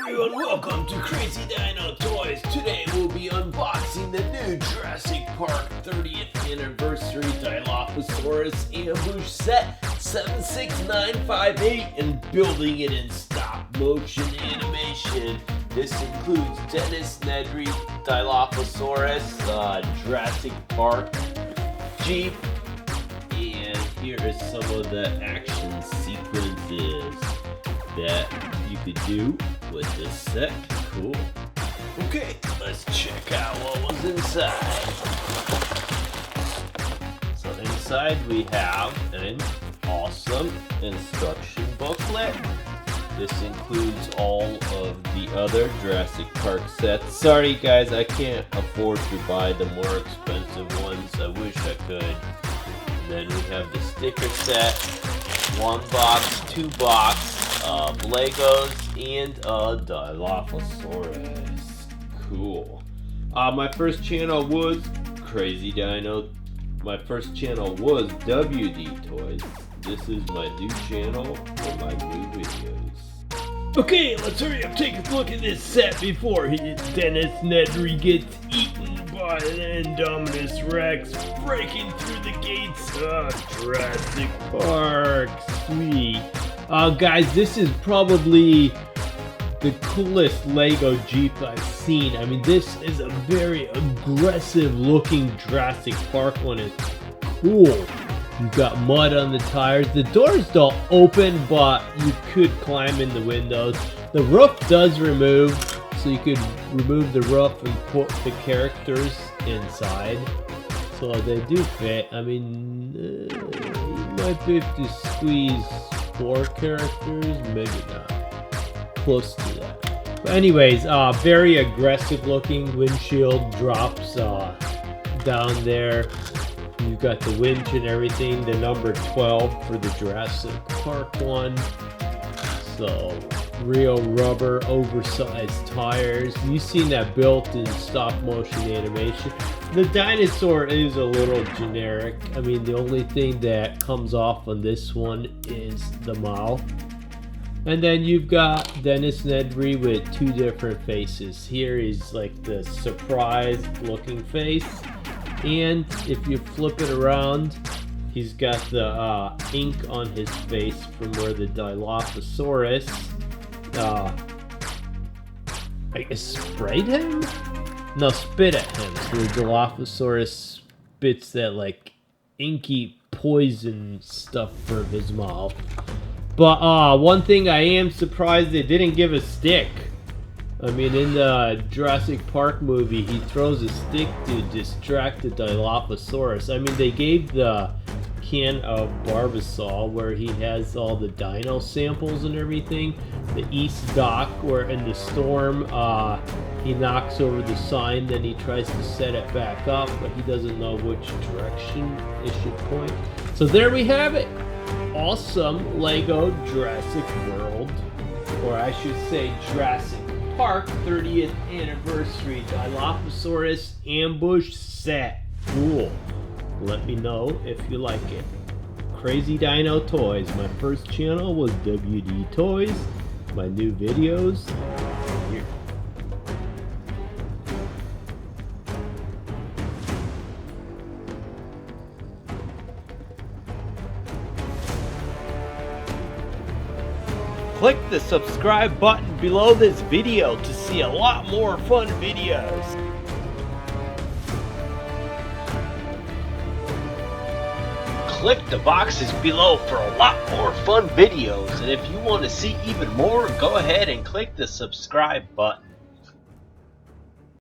everyone, welcome to Crazy Dino Toys. Today we'll be unboxing the new Jurassic Park 30th Anniversary Dilophosaurus ambush set 76958 and building it in stop motion animation. This includes Dennis Nedry Dilophosaurus, Jurassic Park Jeep, and here is some of the action sequences that you could do with this set. Cool. Okay, let's check out what was inside. So inside we have an awesome instruction booklet. This includes all of the other Jurassic Park sets. Sorry guys, I can't afford to buy the more expensive ones. I wish I could. And then we have the sticker set, 1 box, 2 box, Legos, and a Dilophosaurus. Cool. My first channel was Crazy Dino. My first channel was wdtoys. This is my new channel for my new videos. Okay, let's hurry up, take a look at this set before Dennis Nedry gets eaten by an Indominus Rex breaking through the gates of Jurassic Park. Sweet. Guys, this is probably the coolest Lego Jeep I've seen. I mean, this is a very aggressive looking Jurassic Park one. It's cool. You've got mud on the tires. The doors don't open, but you could climb in the windows. The roof does remove, so you could remove the roof and put the characters inside. So they do fit. I mean, you might be able to squeeze 4 characters, maybe not. Close to that. But anyways, very aggressive looking windshield drops down there. You've got the winch and everything, the number 12 for the Jurassic Park one. So, real rubber, oversized tires. You've seen that built in stop motion animation. The dinosaur is a little generic. I mean, the only thing that comes off on this one is the mouth. And then you've got Dennis Nedry with 2 different faces. Here he's like the surprised looking face. And if you flip it around, he's got the ink on his face from where the Dilophosaurus, I guess, sprayed him? No, spit at him. So the Dilophosaurus spits that like inky poison stuff from his mouth. But one thing I am surprised they didn't give a stick. I mean, in the Jurassic Park movie, he throws a stick to distract the Dilophosaurus. I mean, they gave the can of Barbasol where he has all the dino samples and everything. The East Dock, where in the storm, he knocks over the sign, then he tries to set it back up, but he doesn't know which direction it should point. So there we have it. Awesome Lego Jurassic World, or I should say Jurassic Park 30th Anniversary Dilophosaurus ambush set. Cool. Let me know if you like it. Crazy Dino Toys. My first channel was wdtoys. My new videos here. Click the subscribe button below this video to see a lot more fun videos. Click the boxes below for a lot more fun videos. And if you want to see even more, go ahead and click the subscribe button.